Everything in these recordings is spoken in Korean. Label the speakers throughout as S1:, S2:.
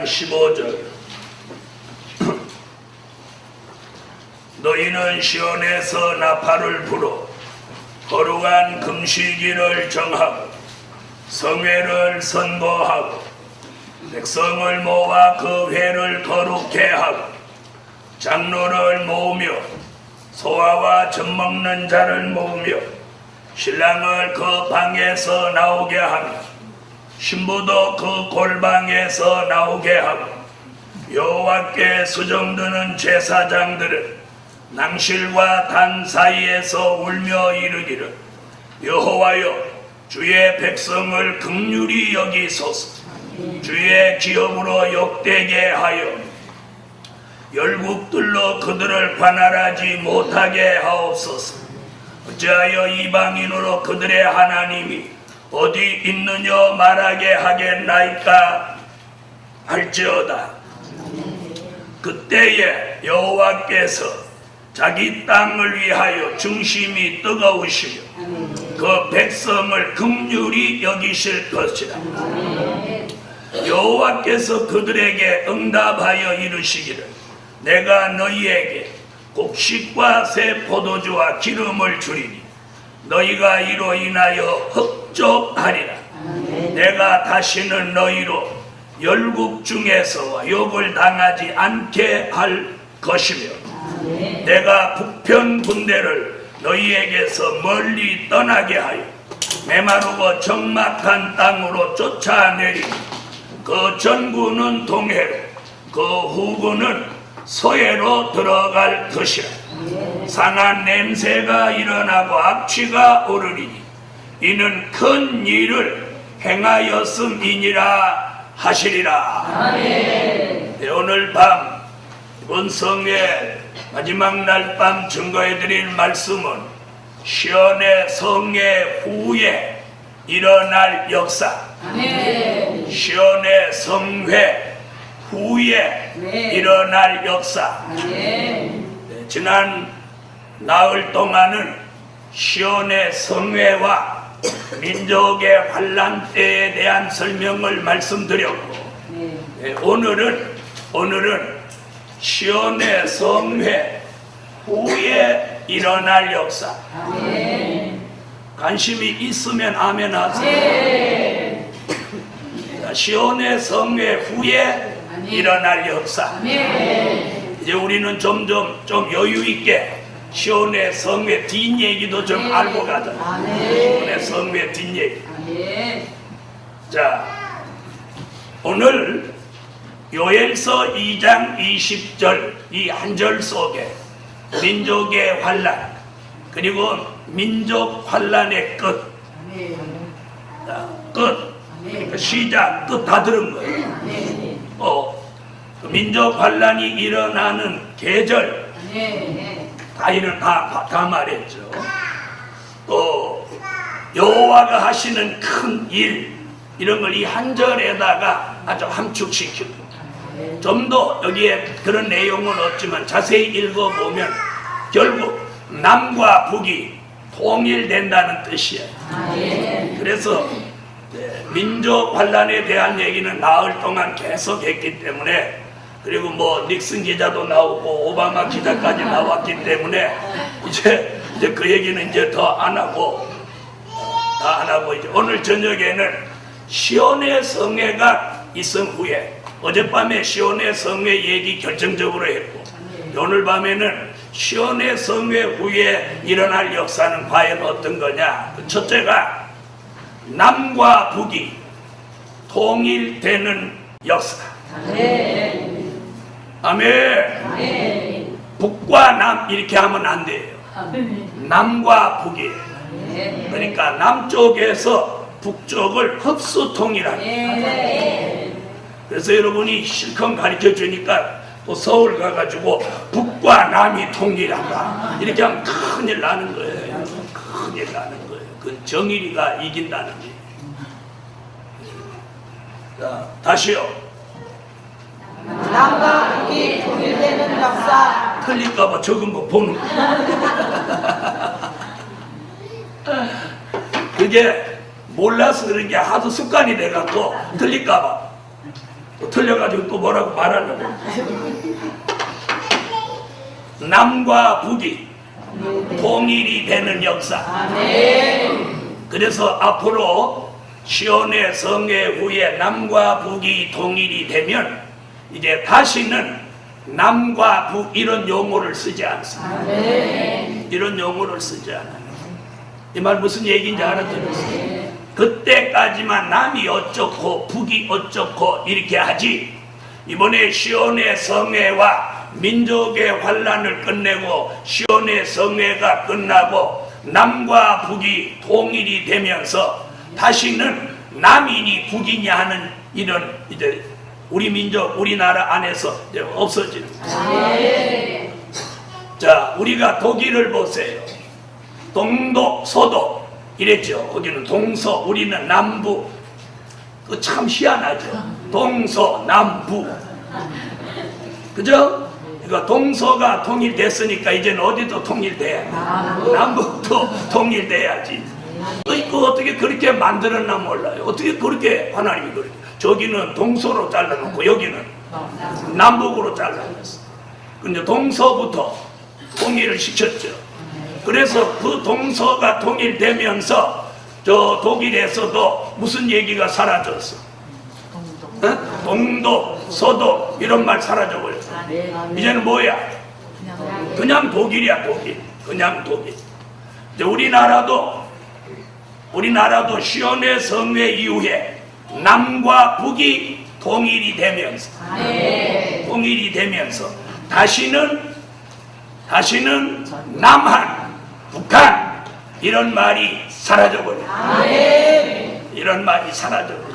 S1: 15절 너희는 시온에서 나팔을 불어 거룩한 금식일을 정하고 성회를 선고하고 백성을 모아 그 회를 거룩해 하고 장로를 모으며 소아와 젖먹는 자를 모으며 신랑을 그 방에서 나오게 하며 신부도 그 골방에서 나오게 하고 여호와께 수정드는 제사장들은 낭실과 단 사이에서 울며 이르기를 여호와여 주의 백성을 긍휼히 여기소서 주의 기업으로 욕되게 하여 열국들로 그들을 관할하지 못하게 하옵소서. 어찌하여 이방인으로 그들의 하나님이 어디 있느냐 말하게 하겠나이까 할지어다. 그때에 여호와께서 자기 땅을 위하여 중심이 뜨거우시며 그 백성을 긍휼히 여기실 것이라. 여호와께서 그들에게 응답하여 이르시기를 내가 너희에게 곡식과 새 포도주와 기름을 주리니 너희가 이로 인하여 흡족하리라. 내가 다시는 너희로 열국 중에서 욕을 당하지 않게 할 것이며 내가 북편 군대를 너희에게서 멀리 떠나게 하여 메마르고 적막한 땅으로 쫓아내리니 그 전구는 동해로 그 후구는 서해로 들어갈 것이라. 상한 냄새가 일어나고 악취가 오르리니 이는 큰 일을 행하였음이니라 하시리라. 아멘. 네, 오늘 밤 이번 성회 마지막 날 밤 증거해드릴 말씀은 시온의 성회 후에 일어날 역사. 아멘. 시온의 성회 후에 일어날 역사. 네, 지난 나흘 동안은 시온의 성회와 민족의 환란 때에 대한 설명을 말씀드렸고 네, 오늘은 시온의 성회 후에 일어날 역사. 관심이 있으면 아멘 하세요. 시온의 성회 후에 일어날 역사. 이제 우리는 점점 좀 여유 있게 시온의 성회 뒷얘기도 좀 알고 가자. 시온의 성회 뒷얘기. 자, 오늘 요엘서 2장 20절 이 한 절 속에 민족의 환란 그리고 민족 환란의 끝, 그러니까 시작, 끝 다 들은 거예요. 민족 환란이 일어나는 계절 다 말했죠. 또 여호와가 하시는 큰 일 이런 걸 이 한 절에다가 아주 함축시키고 좀 더 여기에 그런 내용은 없지만 자세히 읽어보면 결국 남과 북이 통일된다는 뜻이에요. 그래서 민족 환란에 대한 얘기는 나흘 동안 계속 했기 때문에 그리고 뭐 닉슨 기자도 나오고 오바마 기자까지 나왔기 때문에 이제 그 얘기는 이제 더 안 하고 이제 오늘 저녁에는 시온의 성회가 있은 후에 어젯밤에 시온의 성회 얘기 결정적으로 했고 오늘 밤에는 시온의 성회 후에 일어날 역사는 과연 어떤 거냐. 첫째가 남과 북이 통일되는 역사. 아멘. 북과 남 이렇게 하면 안 돼요. 남과 북이. 그러니까 남쪽에서 북쪽을 흡수 통일하는. 그래서 여러분이 실컷 가르쳐 주니까 또 서울 가가지고 북과 남이 통일한다 이렇게 하면 큰일 나는 거예요. 큰일 나는 거예요. 그 정의리가 이긴다는 거예요. 자, 다시요.
S2: 남과 북이 통일되는 역사.
S1: 틀릴까봐 적은 거 보는 거. 그게 몰라서 그런 게 하도 습관이 돼갖고 틀릴까봐. 또 틀려가지고 또 뭐라고 말하려고. 남과 북이 통일이 되는 역사. 그래서 앞으로 시온의 성회 후에 남과 북이 통일이 되면 이제 다시는 남과 북 이런 용어를 쓰지 않습니다. 이런 용어를 쓰지 않아요. 이 말 무슨 얘기인지 알아들으세요? 그때까지만 남이 어쩌고 북이 어쩌고 이렇게 하지, 이번에 시온의 성회와 민족의 환란을 끝내고 시온의 성회가 끝나고 남과 북이 통일이 되면서 다시는 남이니 북이냐 하는 이런 이제 우리 민족 우리나라 안에서 이제 없어지는 거예요. 자, 우리가 독일을 보세요. 동독 서독 이랬죠. 거기는 동서, 우리는 남부. 그 참 희한하죠. 동서 남부, 그죠? 그러니까 동서가 통일됐으니까 이제는 어디도 통일돼야 돼. 남북도 통일돼야지. 그 어떻게 그렇게 만들었나 몰라요. 어떻게 그렇게 하나님이 그렇게, 저기는 동서로 잘라놓고 여기는 남북으로 잘라놨어. 근데 동서부터 통일을 시켰죠. 그래서 그 동서가 통일되면서 저 독일에서도 무슨 얘기가 사라졌어? 동독, 서독 이런 말 사라져버렸어. 이제는 뭐야? 그냥 독일이야, 독일. 그냥 독일. 이제 우리나라도 시온의 성회 이후에 남과 북이 통일이 되면서 다시는 남한, 북한 이런 말이 사라져버려. 이런 말이 사라져버려.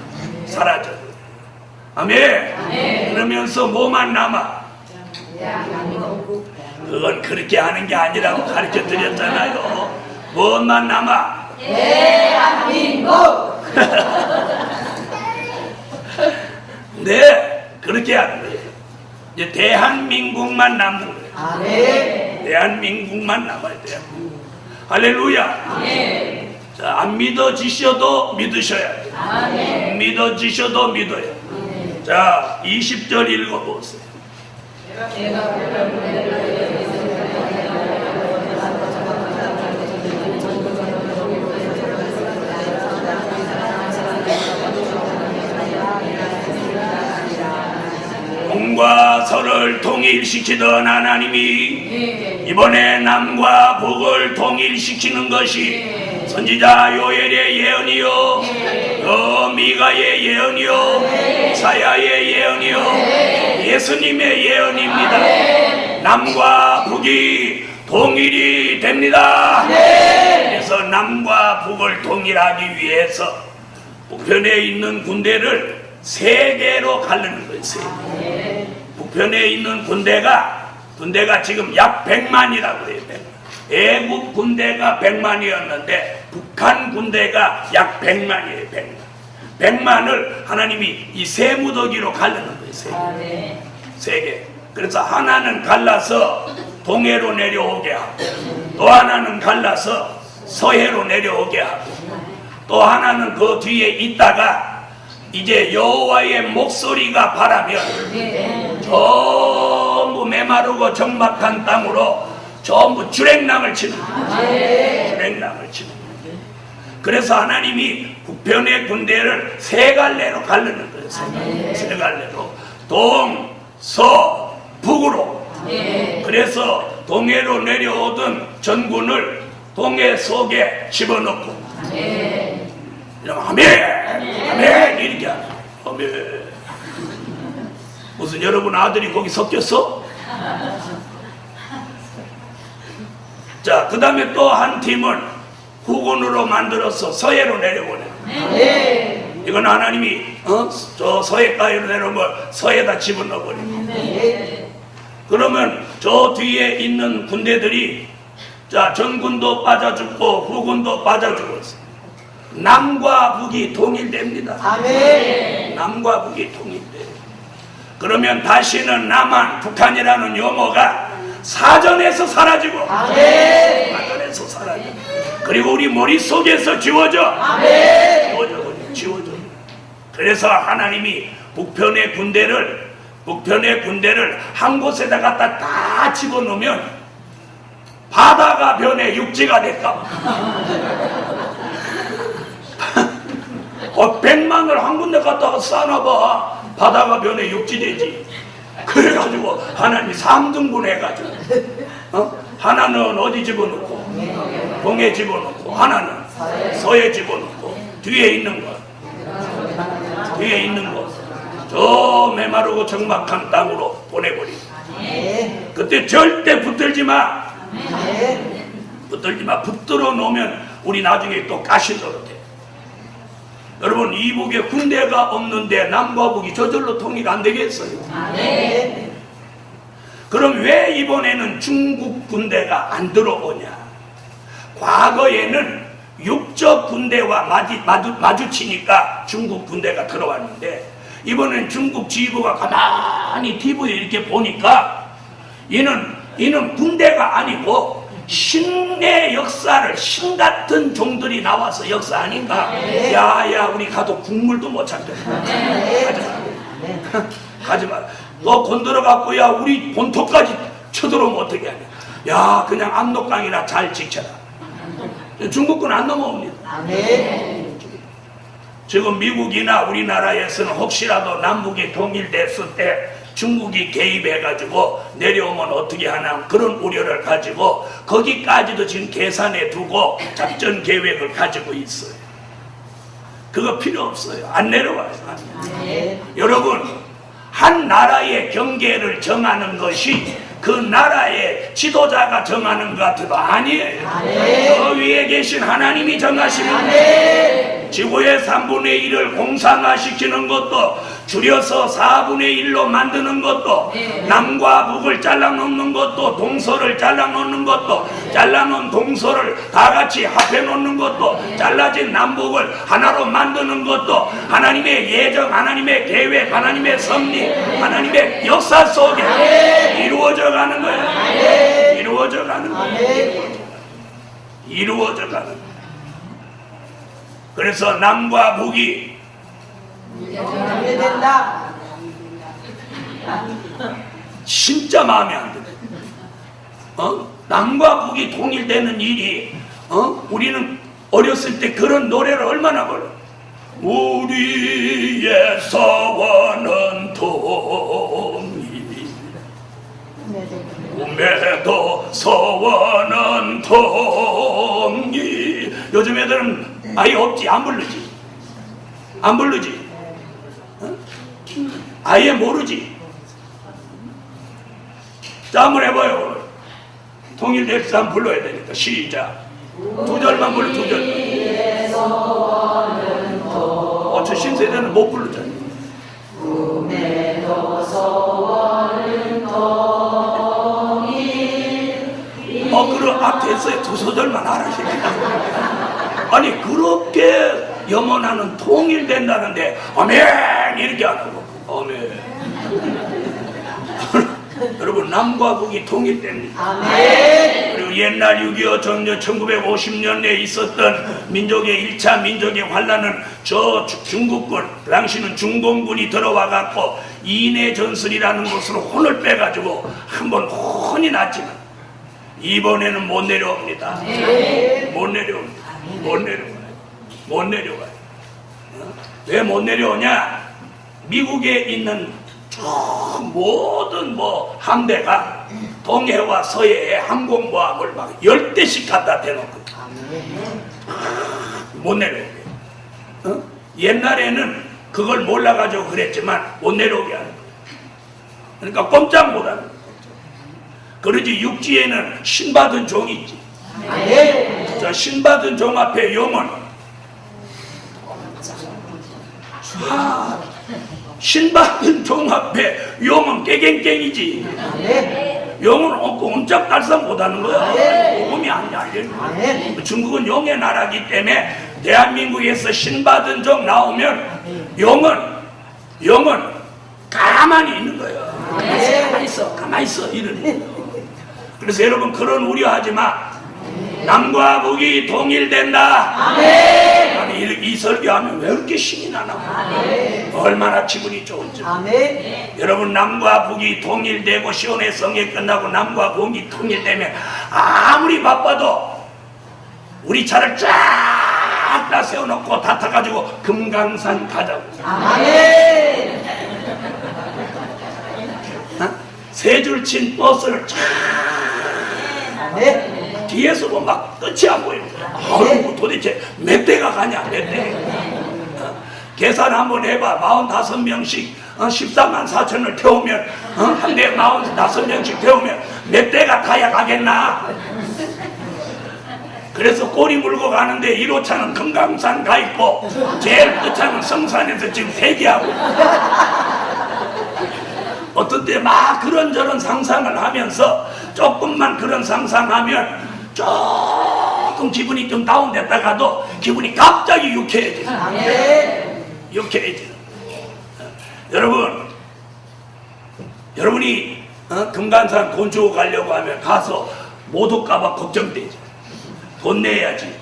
S1: 아멘. 그러면서 뭐만 남아? 그건 그렇게 하는 게 아니라고 가르쳐 드렸잖아요. 뭐만 남아?
S2: 대한민국.
S1: 네, 그렇게 하는 거예요. 이제 대한민국만 남는 거예요. 대한민국만 남아야 돼요. 할렐루야. 자, 안 믿어지셔도 믿으셔야 돼요. 안 믿어지셔도 믿어요. 자, 20절 읽어보세요. 동과 서를 통일시키던 하나님이 이번에 남과 북을 통일시키는 것이 선지자 요엘의 예언이요, 미가의 예언이요, 사야의 예언이요, 예수님의 예언입니다. 남과 북이 통일이 됩니다. 그래서 남과 북을 통일하기 위해서 북편에 있는 군대를 세 개로 가르는 거예요. 북편에 있는 군대가 지금 약 100만이라고 해요. 애국 군대가 100만이었는데 북한 군대가 약 100만이에요. 100만을 하나님이 이 세 무더기로 가르는 거예요. 세 개. 그래서 하나는 갈라서 동해로 내려오게 하고, 또 하나는 갈라서 서해로 내려오게 하고, 또 하나는 그 뒤에 있다가 이제 여호와의 목소리가 바라면 전부 메마르고 적막한 땅으로 전부 주랭랑을 치는 거예요. 주랭랑을 치는 거예요. 그래서 하나님이 북편의 군대를 세 갈래로 가르는 거예요. 세 갈래로. 동, 서, 북으로. 그래서 동해로 내려오던 전군을 동해 속에 집어넣고, 아멘 이렇게 하는 거예요. 아멘. 무슨 여러분 아들이 거기 섞였어? 자, 그 다음에 또 한 팀은 후군으로 만들어서 서해로 내려보내. 이건 하나님이 저 서해가로 내려오면 서해에다 집어넣어버려. 그러면 저 뒤에 있는 군대들이, 자, 전군도 빠져 죽고 후군도 빠져 죽었어. 남과 북이 통일됩니다. 남과 북이 통일돼요. 그러면 다시는 남한, 북한이라는 용어가 사전에서 사라지고, 사전에서 사라지고, 그리고 우리 머릿속에서 지워져. 지워져. 그래서 하나님이 북편의 군대를 한 곳에다 갖다 다 집어넣으면 바다가 변해 육지가 될까? 100만을 한 군데 갖다가 쌓아놔봐. 바다가 변해 육지 되지. 그래가지고 하나님이 3등분 해가지고 하나는 어디 집어넣고 동에 집어넣고 하나는 서에 집어넣고 뒤에 있는 것 저 메마르고 적막한 땅으로 보내버리고 그때 절대 붙들지 마. 붙들어 놓으면 우리 나중에 또 가시 노릇해. 여러분, 이북에 군대가 없는데 남과 북이 저절로 통일 안 되겠어요? 그럼 왜 이번에는 중국 군대가 안 들어오냐? 과거에는 육적 군대와 마주치니까 중국 군대가 들어왔는데, 이번엔 중국 지휘부가 가만히 TV에 이렇게 보니까 이는 군대가 아니고 신의 역사를, 신 같은 종들이 나와서 역사 아닌가? 야야, 우리 가도 국물도 못 찾겠다. 가지마. 너 건드려갖고 야 우리 본토까지 쳐들어오면 어떻게 하냐? 야, 그냥 압록강이나 잘 지켜라. 중국군 안 넘어옵니다. 지금 미국이나 우리나라에서는 혹시라도 남북이 통일됐을 때 중국이 개입해가지고 내려오면 어떻게 하나 그런 우려를 가지고 거기까지도 지금 계산해 두고 작전 계획을 가지고 있어요. 그거 필요 없어요. 안 내려와요. 여러분, 한 나라의 경계를 정하는 것이 그 나라의 지도자가 정하는 것 같아도 아니에요. 저 위에 계신 하나님이 정하십니다. 지구의 3분의 1을 공산화시키는 것도, 줄여서 4분의 1로 만드는 것도, 남과 북을 잘라놓는 것도, 동서를 잘라놓는 것도, 잘라놓은 동서를 다 같이 합해놓는 것도, 잘라진 남북을 하나로 만드는 것도 하나님의 예정, 하나님의 계획, 하나님의 섭리, 하나님의 역사 속에 이루어져 가는 거예요. 이루어져 가는 거예요. 이루어져 가는 거예요. 그래서 남과 북이 진짜 마음에 안 들어요. 남과 북이 통일되는 일이, 우리는 어렸을 때 그런 노래를 얼마나 불러. 우리의 서원은 통일, 꿈에도 서원은 통일. 요즘 애들은 아예 없지. 안 부르지. 아예 모르지. 자, 한번 해봐요. 통일됐어. 한번 불러야 되니까. 시작. 2절만 불러. 2절만. 저 신세대는 못 부르잖아. 꿈에도 서원은 통일. 그럼 됐어요. 2소절만 알아시겠다. 아니, 그렇게 염원하는 통일된다는데 아멘 이렇게 안 하고 아멘. 여러분, 남과 북이 통일됩니다. 아멘. 그리고 옛날 6.25 정년 1950년에 있었던 민족의 1차 민족의 환란은 저 중국군, 당시는 중공군이 들어와 갖고 인해 전술이라는 곳으로 혼을 빼가지고 한번 혼이 났지만 이번에는 못 내려옵니다. 못 내려옵니다. 못 내려와요. 왜 못 내려오냐? 미국에 있는 모든 함대가 동해와 서해에 항공모함을 막 10대씩 갖다 대놓고 못 내려오게. 옛날에는 그걸 몰라가지고 그랬지만 못 내려오게 하는 거예요. 그러니까 꼼짝 못하는 거예요. 그러지 육지에는 신받은 종이 있지. 저 신받은 종 앞에 용은 신받은 종 앞에 용은 깨갱깽이지. 용은 꼼짝달싹 못하는 거야. 복음이 아니야. 중국은 용의 나라기 때문에 대한민국에서 신받은 종 나오면 용은 가만히 있는 거야. 가만히 있어 이러는 거야. 그래서 여러분, 그런 우려하지 마. 남과 북이 통일된다.
S2: 아멘.
S1: 아니 이 설교하면 왜 이렇게 신이 나나? 얼마나 기분이 좋은지.
S2: 아멘.
S1: 여러분, 남과 북이 통일되고 시온의 성회 끝나고 남과 북이 통일되면 아무리 바빠도 우리 차를 쫙 다 세워놓고 다 타가지고 금강산 가자고.
S2: 아멘.
S1: 세 줄 친 버스를 쫙
S2: 아멘.
S1: 뒤에서 보면 막 끝이 안 보입니다. 아유, 도대체 몇 대가 가냐, 몇 대. 계산 한번 해봐. 45명씩 14만 4천을 태우면 한 대 45명씩 태우면 몇 대가 타야 가겠나? 그래서 꼬리 물고 가는데 1호차는 금강산 가 있고 제일 끝차는 성산에서 지금 대기하고. 어떤 때 막 그런저런 상상을 하면서 조금만 그런 상상하면 조금 기분이 좀 다운됐다가도 기분이 갑자기 유쾌해져요. 유쾌해져요. 여러분이 금강산 돈 주고 가려고 하면 가서 못 올까봐 걱정되죠. 돈 내야지.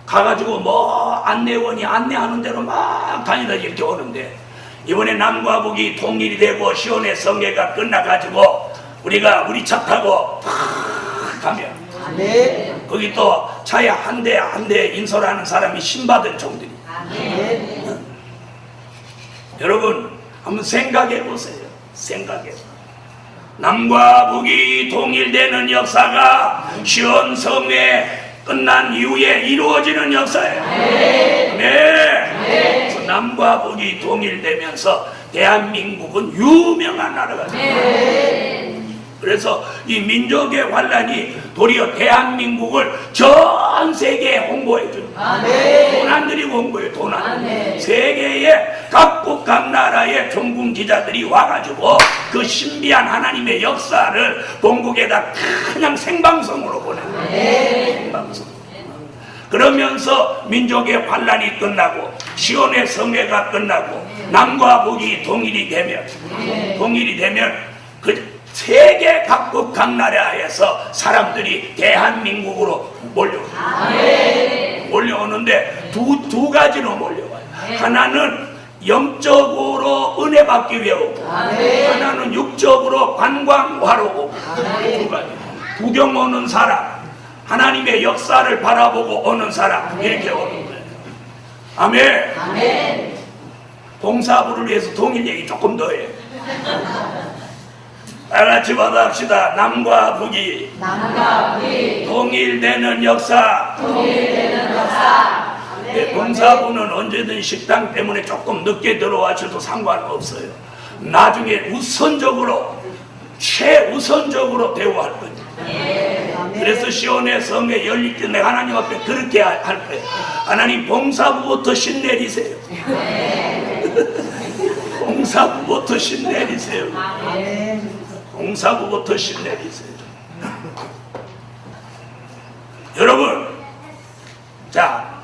S1: 가가지고 뭐 안내원이 안내하는 대로 막 다니다 이렇게 오는데, 이번에 남과 북이 통일이 되고 시온의 성회가 끝나가지고 우리가 우리 차 타고 팍 가면 거기 또 차에 한 대 한 대 인솔하는 사람이 신받은 종들이. 여러분 한번 생각해 보세요. 생각해. 남과 북이 통일되는 역사가 시온 성회 끝난 이후에 이루어지는 역사예요. 네. 그래서 남과 북이 통일되면서 대한민국은 유명한 나라가 돼요. 그래서 이 민족의 환란이 도리어 대한민국을 전 세계에 홍보해줘요. 돈 안 들이고 홍보해요. 돈 안 들이고. 세계의 각국 각 나라의 종군 기자들이 와가지고 그 신비한 하나님의 역사를 본국에다 그냥 생방송으로 보내요. 생방송. 그러면서 민족의 환란이 끝나고 시온의 성회가 끝나고 남과 북이 통일이 되면 그 세계 각국 각 나라에서 사람들이 대한민국으로 몰려오는데 두 가지로 몰려와요. 하나는 영적으로 은혜 받기 위해 오고, 하나는 육적으로 관광하러 오고. 두 가지. 구경 오는 사람, 하나님의 역사를 바라보고 오는 사람, 이렇게 오는 거예요. 아멘. 봉사부를 위해서 통일 얘기 조금 더 해. 다같이 받아합시다. 남과 북이 통일되는 역사. 네, 봉사부는 언제든 식당 때문에 조금 늦게 들어와셔도 상관없어요. 나중에 최우선적으로 대우할 거예요. 그래서 시온의 성회 열릴 때 내가 하나님 앞에 그렇게 할 거예요. 하나님, 봉사부부터 신내리세요. 봉사부부터 신내리세요. 봉사부부터 신내리세요. 여러분, 자,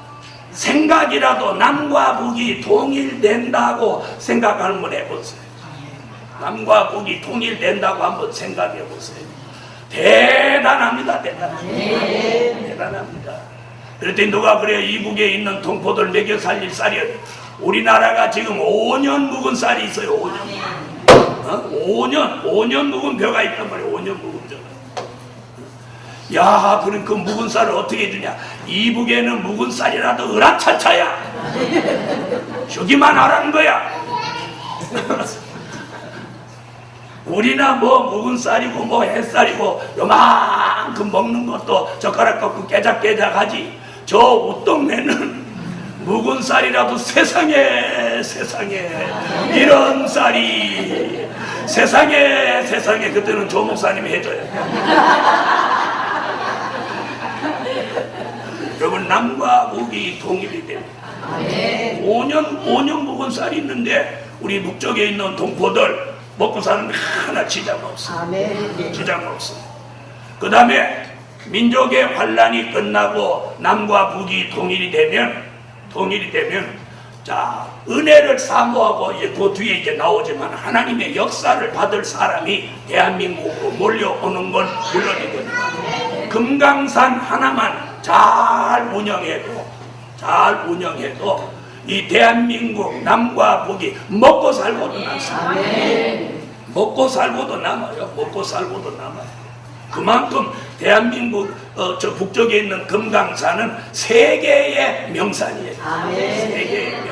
S1: 생각이라도 남과 북이 통일된다고 생각 한번 해보세요. 남과 북이 통일된다고 한번 생각해 보세요. 대단합니다. 대단합니다. 그랬더니 누가 그래요? 이북에 있는 동포들 먹여 살릴 쌀이, 우리나라가 지금 5년 묵은 쌀이 있어요. 5년 묵은 벼가 있단 말이에요. 5년 묵은 벼가. 야, 그럼 그 묵은 쌀을 어떻게 주냐? 이북에는 묵은 쌀이라도 으라차차야. 주기만 하라는 거야. 우리나 뭐 묵은 쌀이고 뭐 햇쌀이고 요만큼 먹는 것도 젓가락 갖고 깨작깨작 하지. 저 웃동네는 묵은 쌀이라도 세상에 이런 쌀이 세상에 그때는 조 목사님이 해줘요. 여러분, 남과 북이 통일이 됩니다. 5년 묵은 쌀이 있는데 우리 북쪽에 있는 동포들 먹고 사는 게 하나 지장 없어. 지장 없어. 그 다음에 민족의 환란이 끝나고 남과 북이 통일이 되면 자, 은혜를 사모하고 이제 그 뒤에 이제 나오지만 하나님의 역사를 받을 사람이 대한민국으로 몰려오는 건 물론이거든요. 금강산 하나만 잘 운영해도 이 대한민국 남과 북이 먹고 살고도 남습니다. 먹고 살고도 남아요. 그만큼 대한민국 저 북쪽에 있는 금강산은 세계의 명산이에요. 세계의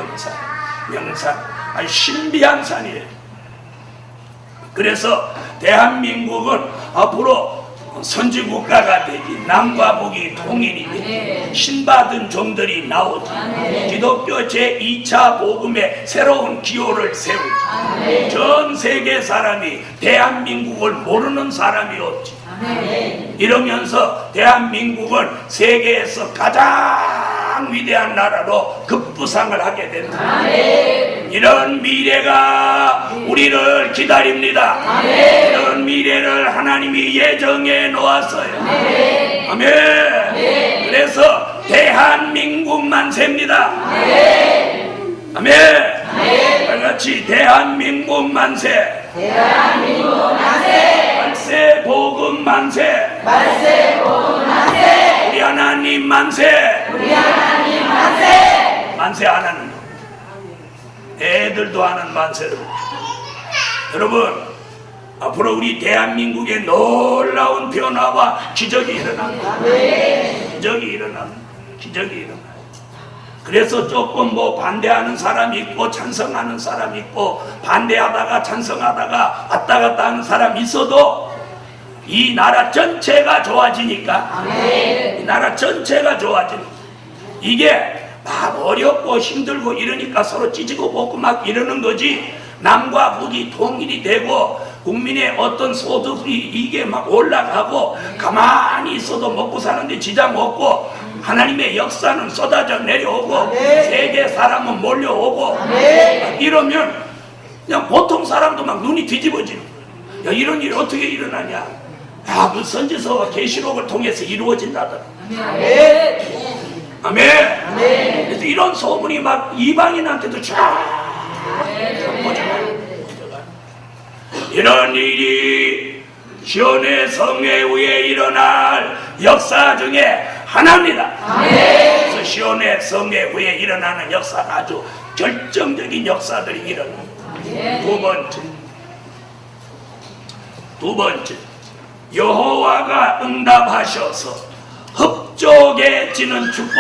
S1: 명산. 아주 신비한 산이에요. 그래서 대한민국은 앞으로 선지국가가 되지, 남과 북이 통일이 되지, 신받은 종들이 나오지, 기독교 제2차 복음의 새로운 기호를 세우지, 전 세계 사람이 대한민국을 모르는 사람이 없지. 이러면서 대한민국은 세계에서 가장 위대한 나라로 급부상을 하게 됩니다. 이런 미래가 우리를 기다립니다. 이런 미래를 하나님이 예정해 놓았어요. 아멘. 그래서 대한민국 만세입니다. 아멘. 다같이 대한민국 만세. 말세 복음 만세. 우리 하나님 만세. 만세 안 하는 애들도 하는 만세를. 여러분, 앞으로 우리 대한민국에 놀라운 변화와 기적이 일어납니다. 기적이 일어나요. 그래서 조금 뭐 반대하는 사람이 있고 찬성하는 사람이 있고, 반대하다가 찬성하다가 왔다 갔다 하는 사람이 있어도 이 나라 전체가 좋아지니까, 이 나라 전체가 좋아지니까, 이게 막 어렵고 힘들고 이러니까 서로 찢고 볶고 막 이러는 거지, 남과 북이 통일이 되고 국민의 어떤 소득이 이게 막 올라가고 가만히 있어도 먹고 사는데 지장 없고 하나님의 역사는 쏟아져 내려오고 세계 사람은 몰려오고 이러면 그냥 보통 사람도 막 눈이 뒤집어지는 거야. 야, 이런 일이 어떻게 일어나냐? 야, 그 선지서와 계시록을 통해서 이루어진다더라. 아멘. 그래서 이런 소문이 막 이방인한테도 쫙 퍼져가요. 이런 일이 시온의 성회 후에 일어날 역사 중에 하나입니다. 그래서 시온의 성회 후에 일어나는 역사가 아주 결정적인 역사들이 일어납니다. 두 번째, 여호와가 응답하셔서 흡족해지는 축복.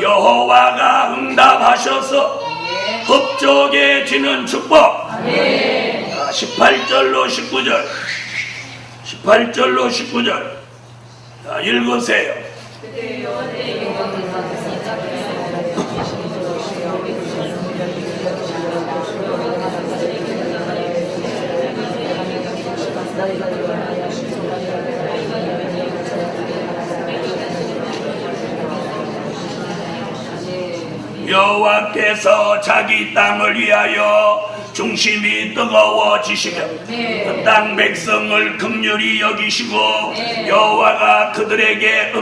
S1: 여호와가 응답하셔서 흡족해지는 축복. 18절로 19절 자, 읽으세요. 여호와께서 자기 땅을 위하여 중심이 뜨거워지시며 그 땅 백성을 긍휼히 여기시고 여호와가 그들에게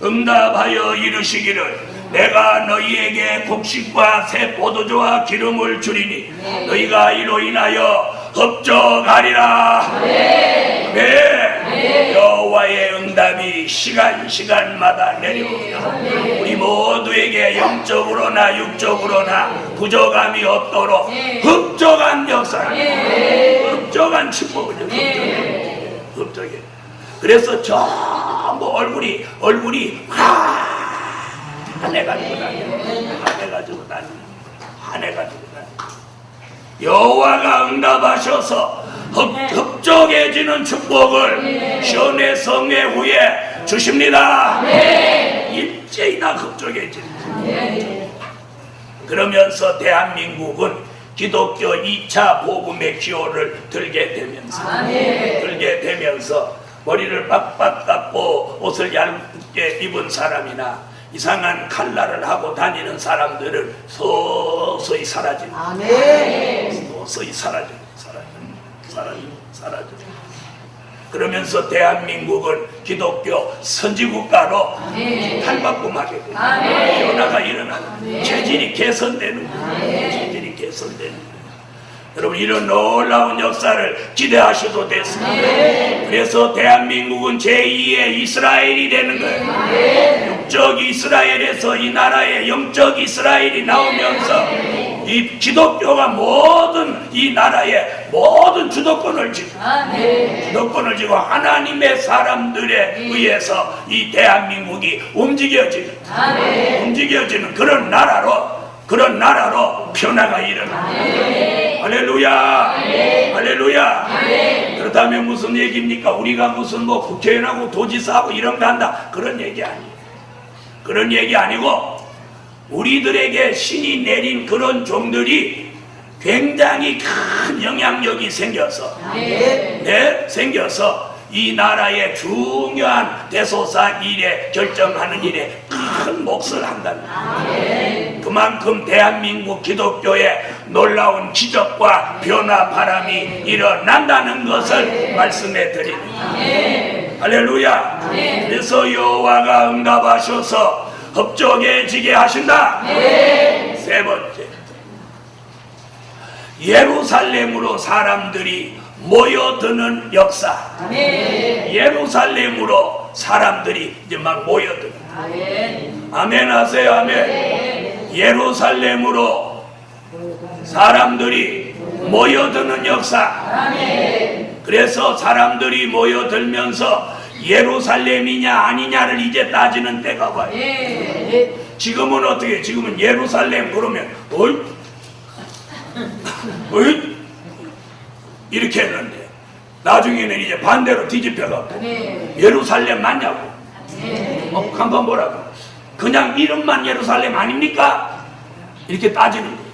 S1: 응답하여 이르시기를 내가 너희에게 곡식과 새 포도주와 기름을 주리니 너희가 이로 인하여 흡족하리라. 네. 여호와의 응답이 시간마다 내려오며 우리 모두에게 영적으로나 육적으로나 부족함이 없도록 흡족한 역사, 흡족한 축복을 흡족해. 그래서 전부 얼굴이 환해가지고 다니. 여호와가 응답하셔서 흡족해지는 축복을 시온의 성회 후에 주십니다. 일제히나 흡족해지는. 그러면서 대한민국은 기독교 2차 복음의 기호를 들게 되면서 머리를 빡빡 깎고 옷을 얇게 입은 사람이나 이상한 칼날을 하고 다니는 사람들은 서서히 사라집니다. 서서히 사라져. 그러면서 대한민국은 기독교 선지국가로 탈바꿈하게 됩니다. 변화가 일어나는, 체질이 개선되는 거예요. 여러분 이런 놀라운 역사를 기대하셔도 됐습니다. 그래서 대한민국은 제2의 이스라엘이 되는 거예요. 육적 이스라엘에서 이 나라의 영적 이스라엘이 나오면서 이 기독교가 모든 이 나라의 모든 주도권을 쥐고 하나님의 사람들에 의해서 이 대한민국이 움직여지는 그런 나라로 변화가 일어납니다. 할렐루야. 할렐루야. 그렇다면 무슨 얘기입니까? 우리가 무슨 뭐 국회의원하고 도지사하고 이런 거 한다, 그런 얘기 아니에요. 그런 얘기 아니고 우리들에게 신이 내린 그런 종들이 굉장히 큰 영향력이 생겨서 생겨서 이 나라의 중요한 대소사 일에 결정하는 일에 큰 몫을 한답니다. 그만큼 대한민국 기독교의 놀라운 기적과 변화 바람이 일어난다는 것을 말씀해 드립니다. 할렐루야. 그래서 여호와가 응답하셔서 흡족해지게 하신다. 세 번째, 예루살렘으로 사람들이 모여드는 역사. 예루살렘으로 사람들이 이제 막 모여드는. 아멘 하세요. 아멘. 예루살렘으로 사람들이 모여드는 역사. 그래서 사람들이 모여들면서 예루살렘이냐 아니냐를 이제 따지는 때가 와요. 지금은 어떻게? 지금은 예루살렘 그러면 어이? 이렇게 했는데 나중에는 이제 반대로 뒤집혀갖고 예루살렘 맞냐고? 한번 보라고. 그냥 이름만 예루살렘 아닙니까? 이렇게 따지는 거예요.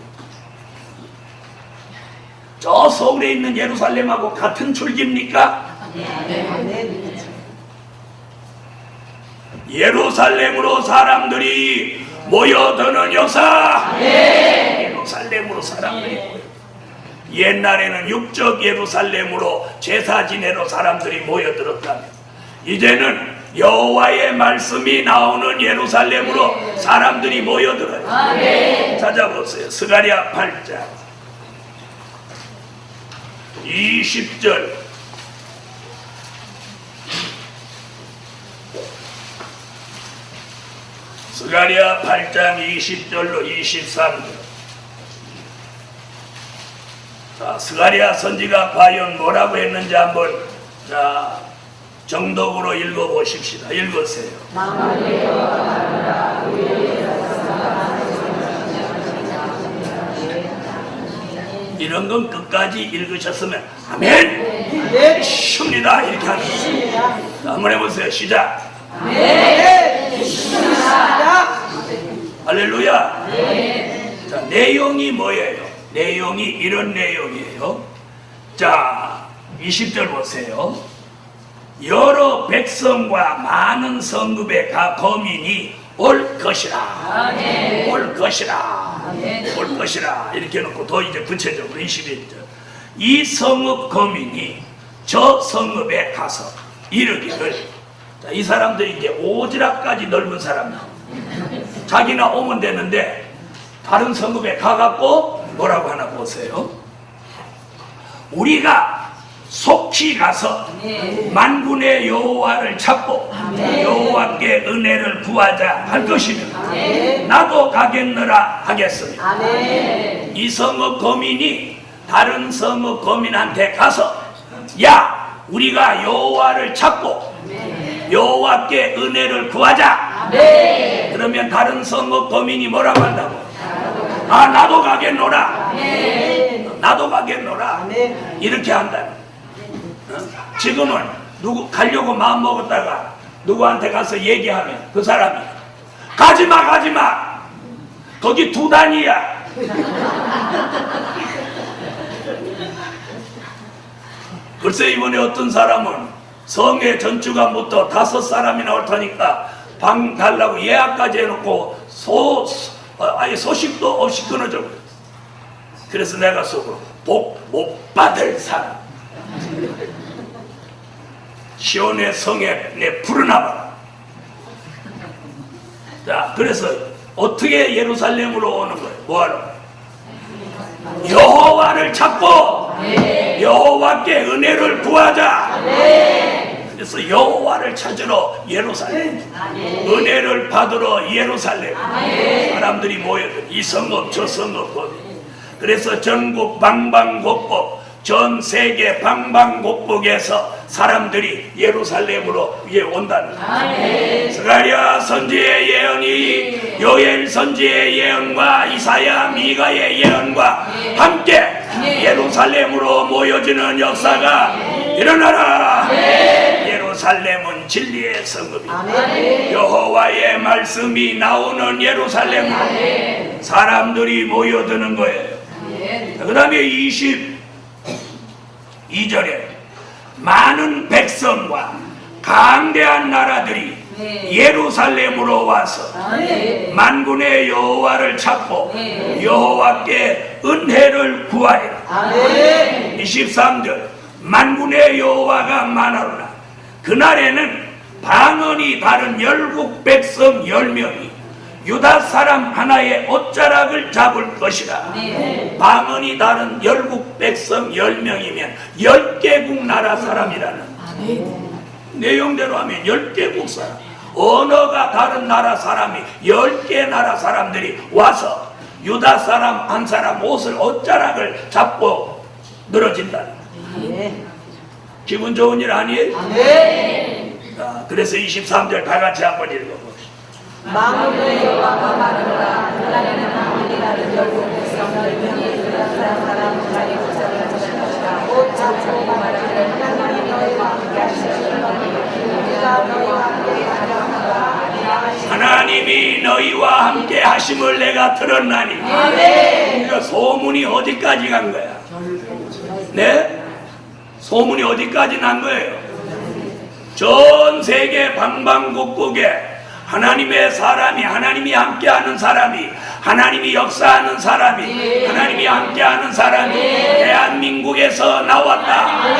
S1: 저 서울에 있는 예루살렘하고 같은 줄기입니까? 예루살렘으로 사람들이 모여드는 역사. 예루살렘으로 사람들이 모여. 옛날에는 육적 예루살렘으로 제사 지내러 사람들이 모여들었다면 이제는 여호와의 말씀이 나오는 예루살렘으로 사람들이 모여들어요. 찾아보세요. 스가랴 8장 20절. 스가랴 8장 20절로 23절. 자, 스가랴 선지가 과연 뭐라고 했는지 한번 정독으로 읽어보십시다. 읽으세요. 이런 건 끝까지 읽으셨으면 아멘! 쉽니다. 이렇게 하는 거예요. 한번 해보세요. 시작! 할렐루야! 자, 내용이 뭐예요? 내용이 이런 내용이에요. 자, 20절 보세요. 여러 백성과 많은 성읍의 거민이 올 것이라. 올 것이라. 올 것이라. 이렇게 해놓고 더 이제 구체적으로 21절. 이 성읍 거민이 저 성읍에 가서 이르기를. 자, 이 사람들이 이제 오지랖까지 넓은 사람들. 자기나 오면 되는데 다른 성읍에 가갖고 뭐라고 하나 보세요. 우리가 속히 가서 만군의 여호와를 찾고 여호와께 은혜를 구하자 할 것이면 나도 가겠느라 하겠습니다. 이 성읍 거민이 다른 성읍 거민한테 가서 야, 우리가 여호와를 찾고 여호와께 은혜를 구하자. 그러면 다른 성읍 거민이 뭐라고 한다고? 아, 나도 가겠노라. 나도 가겠노라. 이렇게 한다. 지금은 누구 가려고 마음 먹었다가 누구한테 가서 얘기하면 그 사람이 가지마 가지마, 거기 두 단이야. 글쎄 이번에 어떤 사람은 성에 전주간부터 5사람이나 올 테니까 방 달라고 예약까지 해놓고 아예 소식도 없이 끊어져 버렸어. 그래서 내가 속으로 복 못 받을 사람 시온의 성에 내 부르나봐라. 자, 그래서 어떻게 예루살렘으로 오는 거예요? 뭐하러? 여호와를 찾고 여호와께 은혜를 구하자. 그래서 여호와를 찾으러 예루살렘, 은혜를 받으러 예루살렘 사람들이 모여든 이 성읍 저 성읍 거기. 그래서 전국 방방곡곡 전 세계 방방곡곡에서 사람들이 예루살렘으로 온다는 거예요. 스가랴 선지의 예언이 요엘 선지의 예언과 이사야 미가의 예언과 함께 예루살렘으로 모여지는 역사가 일어나라. 예루살렘은 진리의 성읍이다. 여호와의 말씀이 나오는 예루살렘 사람들이 모여드는 거예요. 그 다음에 22절에 많은 백성과 강대한 나라들이 예루살렘으로 와서 만군의 여호와를 찾고 여호와께 은혜를 구하리라. 23절 만군의 여호와가 말하노라. 그날에는 방언이 다른 열국 백성 10명이 유다 사람 하나의 옷자락을 잡을 것이라. 방언이 다른 열국 백성 10명이면 10개국 나라 사람이라는 내용대로 하면 10개국 사람, 언어가 다른 나라 사람이 10개 나라 사람들이 와서 유다 사람 한 사람 옷자락을 잡고 늘어진다는 기분 좋은 일 아니에요? 그래서 23절 다 같이 한번 읽어봅시다.
S2: 만군의 여호와가 말하노라. 그날에는 방언이 다른 열국 백성 10명이 유다 사람 하나의 옷자락을 잡을 것이라. 옷 잡고 말하기를 하나님이 너희와 함께 하시리라. 우리가 너희와 함께 하리라.
S1: 하나님이 너희와 함께 하심을 내가 들었나니. 그러니까 소문이 어디까지 간 거야? 네? 소문이 어디까지 난 거예요? 전 세계 방방곡곡에 하나님의 사람이, 하나님이 함께하는 사람이, 하나님이 역사하는 사람이, 하나님이 함께하는 사람이 대한민국에서 나왔다.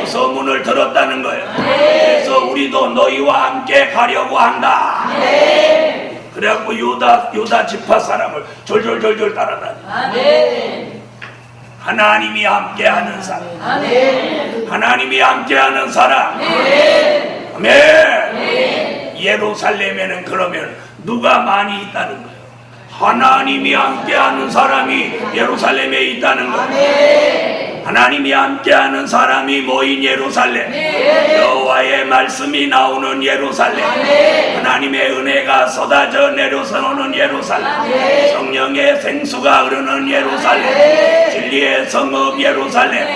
S1: 그 소문을 들었다는 거예요. 그래서 우리도 너희와 함께 가려고 한다. 그래갖고 유다 지파 사람을 졸졸졸졸 따라다니. 하나님이 함께하는 사람, 하나님이 함께하는 사람. 아멘. 예루살렘에는 그러면 누가 많이 있다는 거예요? 하나님이 함께하는 사람이 예루살렘에 있다는 거예요. 하나님이 함께하는 사람이 모인 예루살렘, 여호와의 말씀이 나오는 예루살렘, 하나님의 은혜가 쏟아져 내려서는 예루살렘, 성령의 생수가 흐르는 예루살렘, 진리의 성읍 예루살렘,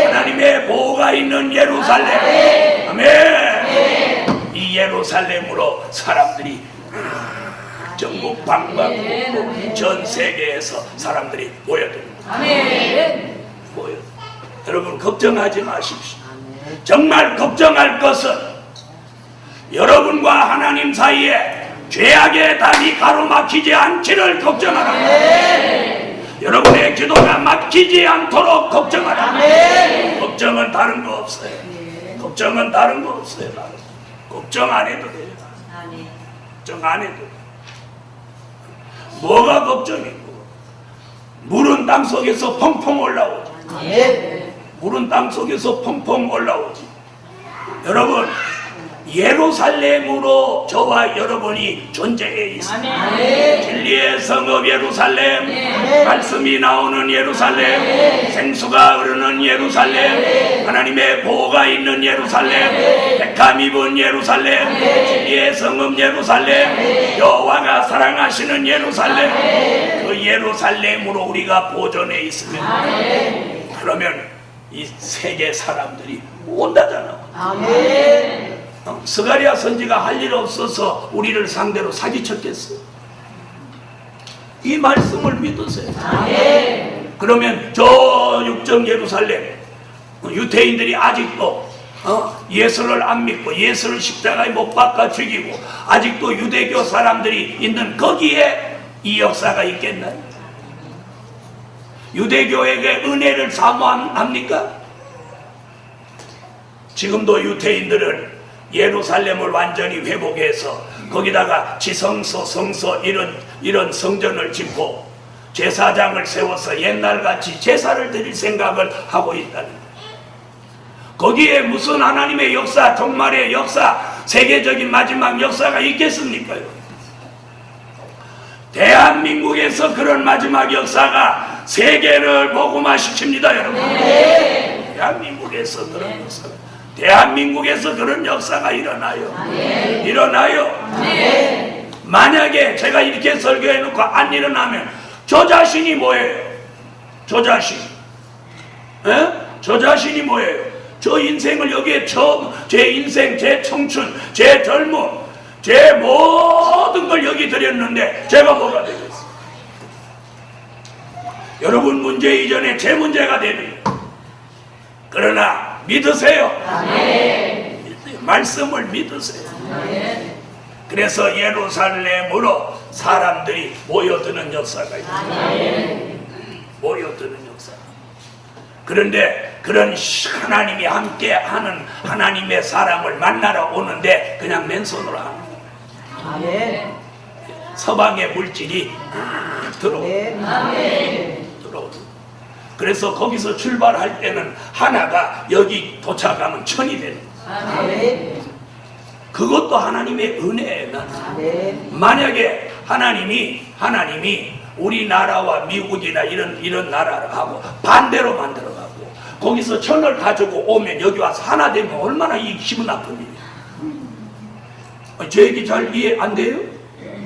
S1: 하나님의 보호가 있는 예루살렘. 아멘. 이 예루살렘으로 사람들이 전국 방방 전 세계에서 사람들이 모여듭니다. 모여. 여러분 걱정하지 마십시오. 정말 걱정할 것은 여러분과 하나님 사이에 죄악의 담이 가로막히지 않기를 걱정하라. 여러분의 기도가 막히지 않도록 걱정하라. 걱정은 다른 거 없어요. 걱정은 다른 거 없어요. 걱정 안 해도 돼요. 걱정 안 해도 돼요. 뭐가 걱정이고? 물은 땅 속에서 펑펑 올라오지. 물은 땅 속에서 펑펑 올라오지. 여러분, 예루살렘으로 저와 여러분이 존재해 있습니다. 진리의 성읍 예루살렘, 말씀이 나오는 예루살렘, 생수가 흐르는 예루살렘, 하나님의 보호가 있는 예루살렘, 백함 입은 예루살렘, 진리의 성읍 예루살렘, 여호와가 사랑하시는 예루살렘. 그 예루살렘으로 우리가 보존해 있으면, 그러면 이 세계 사람들이 온다잖아. 스가랴 선지가 할 일 없어서 우리를 상대로 사기쳤겠어? 이 말씀을 믿으세요. 그러면 저 육정 예루살렘 유대인들이 아직도 예수를 안 믿고 예수를 십자가에 못 박아 죽이고 아직도 유대교 사람들이 있는 거기에 이 역사가 있겠나요? 유대교에게 은혜를 사모합니까? 지금도 유대인들은 예루살렘을 완전히 회복해서 거기다가 지성소, 성소 이런 성전을 짓고 제사장을 세워서 옛날같이 제사를 드릴 생각을 하고 있다는 거예요. 거기에 무슨 하나님의 역사, 종말의 역사, 세계적인 마지막 역사가 있겠습니까? 대한민국에서 그런 마지막 역사가 세계를 복음화시킵니다, 여러분. 네. 대한민국에서 그런 역사, 대한민국에서 그런 역사가 일어나요. 네. 일어나요. 네. 만약에 제가 이렇게 설교해놓고 안 일어나면 저 자신이 뭐예요? 저 자신, 저 자신이 뭐예요? 저 인생을 여기에 제 인생, 제 청춘, 제 젊음, 제 모든 걸 여기 드렸는데 제가 뭐가 되겠어요? 여러분 문제 이전에 제 문제가 되는 거예요. 그러나 믿으세요. 아멘. 말씀을 믿으세요. 아멘. 그래서 예루살렘으로 사람들이 모여드는 역사가 있어요. 모여드는 역사. 그런데 그런 하나님이 함께하는 하나님의 사람을 만나러 오는데 그냥 맨손으로 하는 거예요. 아멘. 서방의 물질이 들어오는 거예요. 그래서 거기서 출발할 때는 하나가 여기 도착하면 천이 되는 거예요. 아멘. 그것도 하나님의 은혜예요. 만약에 하나님이 우리나라와 미국이나 이런 나라를 하고 반대로 만들어가고 거기서 천을 가지고 오면 여기 와서 하나 되면 얼마나 이 기분 나쁜 일이에요. 제 얘기 잘 이해 안 돼요?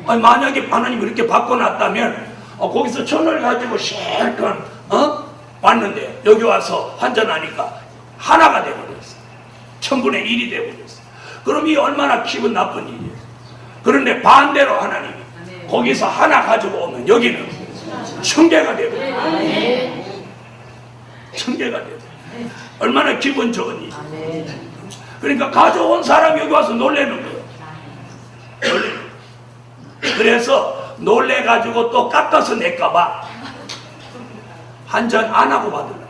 S1: 아니, 만약에 하나님이 이렇게 바꿔놨다면 거기서 천을 가지고 실컷 왔는데 여기 와서 환전하니까 하나가 되어버렸어. 1000분의 1이 되어버렸어. 그럼 이 얼마나 기분 나쁜 일이에요. 그런데 반대로 하나님이 거기서 하나 가지고 오면 여기는 1000개가 되어버려요. 1000개가 되어버려요. 얼마나 기분 좋은 일이에요. 그러니까 가져온 사람이 여기 와서 놀래는 거예요. 그래서 놀래가지고 또 깎아서 낼까봐 환전 안 하고 받으려고.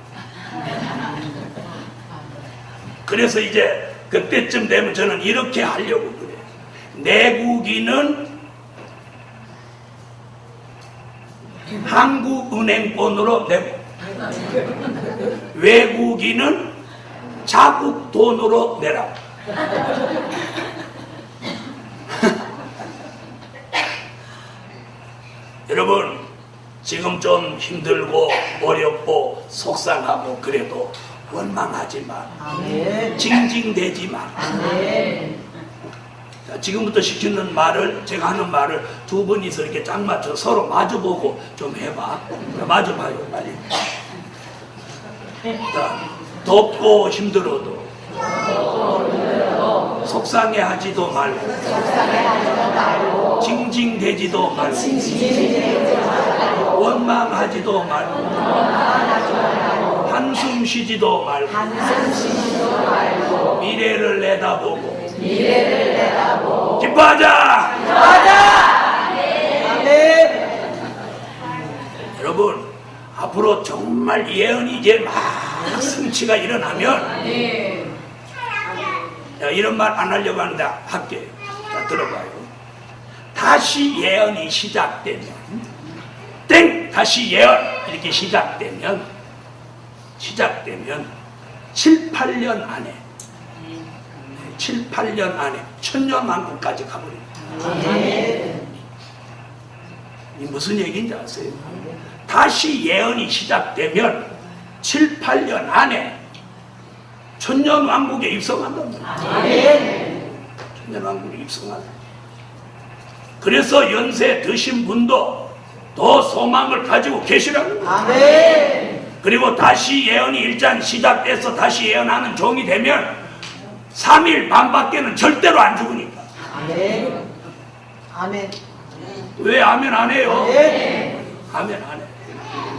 S1: 그래서 이제 그때쯤 되면 저는 이렇게 하려고 그래요. 내국인은 한국은행권으로 내고 외국인은 자국 돈으로 내라. 여러분 지금 좀 힘들고 어렵고 속상하고 그래도 원망하지 마. 징징대지 마. 자, 지금부터 시키는 말을 제가 하는 말을 두 분이서 이렇게 짝 맞춰 서로 마주보고 좀 해봐. 마주봐요 빨리. 자, 덥고 힘들어도 속상해하지도 말고 징징대지도 말고 원망하지도 말고 한숨 쉬지도 말고 미래를 내다보고 기뻐하자. 아멘. 여러분 앞으로 정말 예언이 이제 막 성취가 일어나면 이런 말 안 하려고 하는데 할게요. 자, 들어봐요. 다시 예언이 시작되면 다시 예언 이렇게 시작되면 7, 8년 안에 7, 8년 안에 천년왕국까지 가버립니다. 이 무슨 얘기인지 아세요? 다시 예언이 시작되면 7, 8년 안에 천년왕국에 입성한답니다. 천년왕국에 입성한다. 그래서 연세 드신 분도 더 소망을 가지고 계시라는 거예요. 그리고 다시 예언이 일단 시작돼서 다시 예언하는 종이 되면 3일 반밖에는 절대로 안 죽으니까. 아멘. 왜 아멘 안 해요? 아멘 안 해.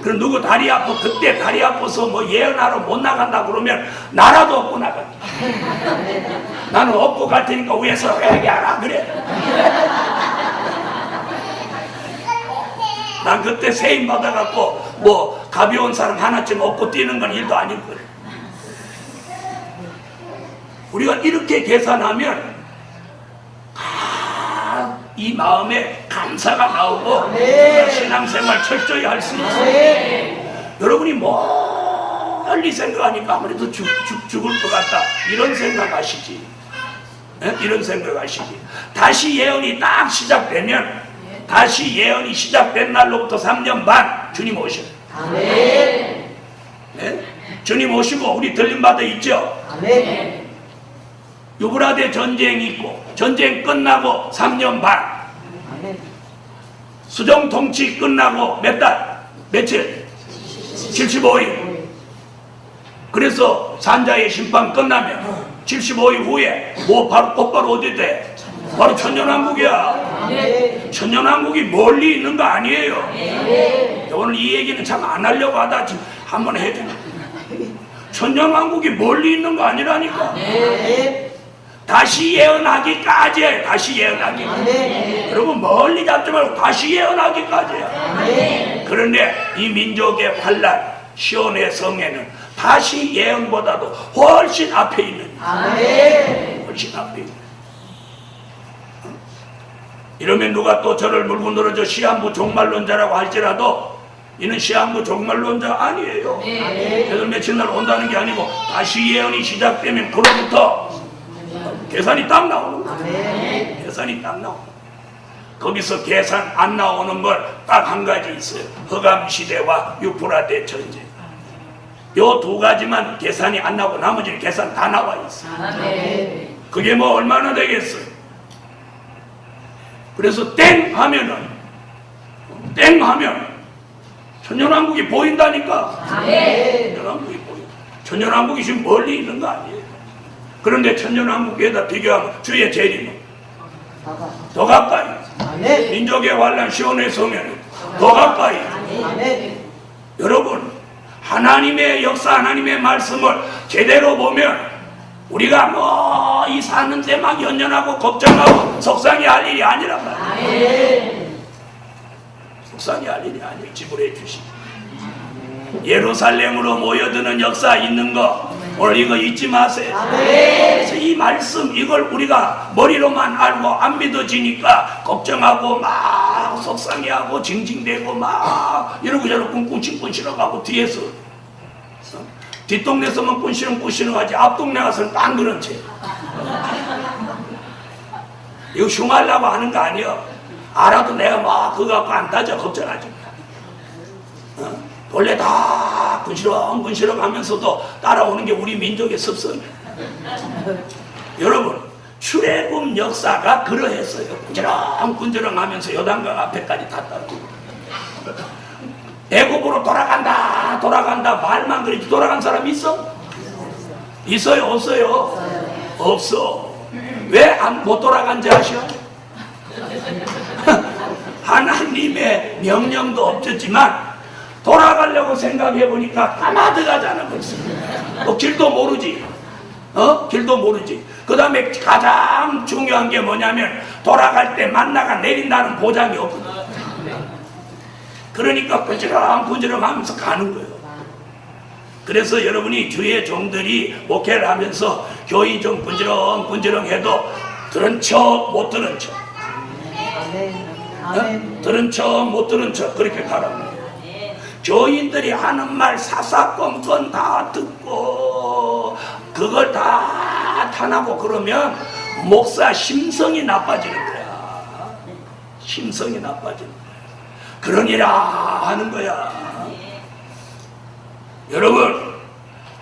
S1: 그럼 누구 다리 아파 그때 다리 아파서 뭐 예언하러 못 나간다 그러면 나라도 업고 나간다. 나는 업고 갈 테니까 위에서 회개하라 그래. 난 그때 세임 받아갖고 뭐 가벼운 사람 하나쯤 업고 뛰는 건 일도 아닐 거예요. 우리가 이렇게 계산하면 이 마음에 감사가 나오고 신앙생활 철저히 할 수 있어요. 여러분이 멀리 생각하니까 아무래도 죽을 것 같다 이런 생각하시지. 이런 생각하시지. 다시 예언이 딱 시작되면 다시 예언이 시작된 날로부터 3년 반 주님 오셔요. 네? 주님 오시고 우리 들림받아 있죠? 유브라데 전쟁이 있고 전쟁 끝나고 3년 반 수종 통치 끝나고 몇 달? 며칠? 75일. 그래서 산자의 심판 끝나면 75일 후에 곧바로 어디 돼? 바로 천년왕국이야. 천년왕국이 멀리 있는 거 아니에요. 오늘 이 얘기는 참 안 하려고 하다 지금 한번 해줘. 천년왕국이 멀리 있는 거 아니라니까. 다시 예언하기까지. 다시 예언하기. 여러분 멀리 잡지 말고 다시 예언하기까지야. 그런데 이 민족의 환란 시온의 성에는 다시 예언보다도 훨씬 앞에 있는, 훨씬 앞에 있는. 이러면 누가 또 저를 물고 늘어져 시한부 종말론자라고 할지라도 이는 시한부 종말론자 아니에요. 그래서 며칠 날 온다는 게 아니고 다시 예언이 시작되면 그로부터 계산이 딱 나오는 거예요. 계산이 딱 나오는 거예요. 거기서 계산 안 나오는 걸 딱 한 가지 있어요. 허감시대와 유프라데 전쟁. 요 두 가지만 계산이 안 나오고 나머지는 계산 다 나와 있어요. 그게 뭐 얼마나 되겠어요. 그래서 땡 하면 천년왕국이 보인다니까. 천년왕국이 보인다. 천년왕국이 지금 멀리 있는 거 아니에요. 그런데 천년왕국에다 비교하면 주의 재림은 더 가까이. 민족의 환란 시온의 성에는 더 가까이. 여러분 하나님의 역사 하나님의 말씀을 제대로 보면 우리가 이 사는데 막 연연하고 걱정하고 속상해 할 일이 아니란 말이에요. 속상해 할 일이 아니에요. 지불해 주시고 예루살렘으로 모여드는 역사 있는 거 오늘 이거 잊지 마세요. 그래서 이 말씀 이걸 우리가 머리로만 알고 안 믿어지니까 걱정하고 막 속상해하고 징징대고 막 이러고 저러고 꿍꿍치고 뒤에서 뒷동네에서만 꾼시렁하지 앞동네 가서는 딱 그런 채. 이거 흉하려고 하는 거 아니야. 알아도 내가 막 그거 갖고 안 따져. 걱정하지 마. 원래 다 군시렁 하면서도 따라오는 게 우리 민족의 습성이에요. 여러분 출애굽 역사가 그러했어요. 군시렁 하면서 요단강 앞에까지 다 따라오고 애굽으로 돌아간다 말만 그러지 돌아간 사람 있어? 있어요? 없어요? 없어. 왜 못 돌아간지 아셔? 하나님의 명령도 없었지만 돌아가려고 생각해보니까 까마득하잖아 벌써. 길도 모르지. 길도 모르지. 그 다음에 가장 중요한 게 뭐냐면 돌아갈 때 만나가 내린다는 보장이 없거든. 그러니까 부지런부지런 하면서 가는 거예요. 그래서 여러분이 주의 종들이 목회를 하면서 교인 좀 부지런 해도 들은 척 못 들은 척, 들은 척 못 들은 척 그렇게 가라고. 교인들이 하는 말 사사건건 다 듣고 그걸 다 탄하고 그러면 목사 심성이 나빠지는 거야. 심성이 나빠지는 거야. 그러니라 하는 거야. 여러분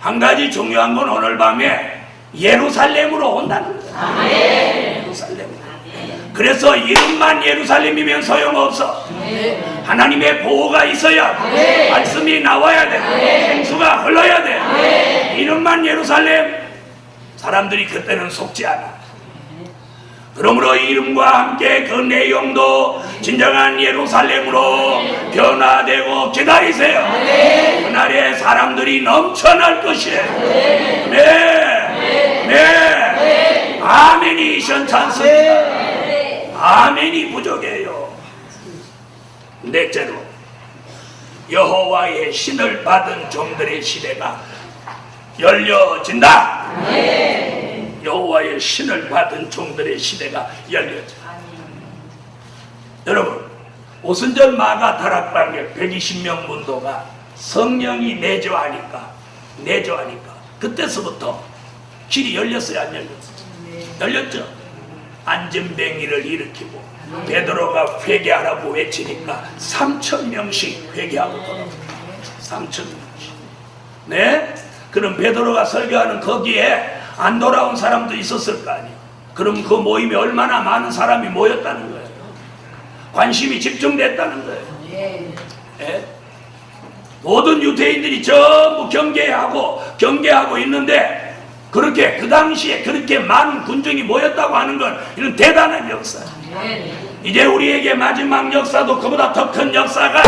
S1: 한 가지 중요한 건 오늘 밤에 예루살렘으로 온다는 거야. 예루살렘. 그래서 이름만 예루살렘이면 소용없어. 하나님의 보호가 있어야 돼. 말씀이 나와야 돼. 생수가 흘러야 돼. 이름만 예루살렘. 사람들이 그때는 속지 않아. 그러므로 이름과 함께 그 내용도 진정한 예루살렘으로 변화되고 기다리세요. 그날에 사람들이 넘쳐날 것이에요. 네. 아멘이 시원찮습니다. 아멘이 부족해요. 넷째로 여호와의 신을 받은 종들의 시대가 열려진다. 여호와의 신을 받은 종들의 시대가 열려져. 여러분, 오순절 마가 다락방에 120명 문도가 성령이 내조하니까 그때서부터 길이 열렸어요, 안 열렸어요? 열렸죠. 안전뱅이를 일으키고 베드로가 회개하라고 외치니까 3,000명씩 회개하고 돌아옵니다. 3,000명씩. 네? 그럼 베드로가 설교하는 거기에 안 돌아온 사람도 있었을 거 아니에요. 그럼 그 모임에 얼마나 많은 사람이 모였다는 거예요. 관심이 집중됐다는 거예요. 예? 모든 유대인들이 전부 경계하고 있는데 그렇게 그 당시에 그렇게 많은 군중이 모였다고 하는 건 이런 대단한 역사. 이제 우리에게 마지막 역사도 그보다 더 큰 역사가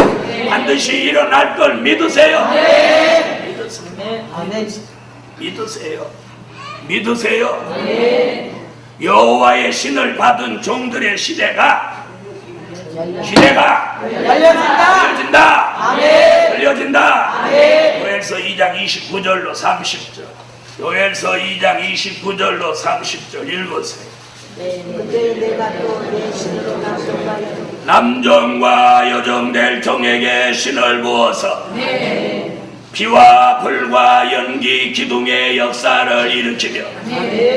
S1: 반드시 일어날 걸 믿으세요. 믿으세요. 여호와의 신을 받은 종들의 시대가 열려진다. 요엘서 2장 29절로 30절. 요엘서 2장 29절로 30절 읽으세요. 남종과 여종 될 종에게 신을 부어서 비와 불과 연기 기둥의 역사를 일으키며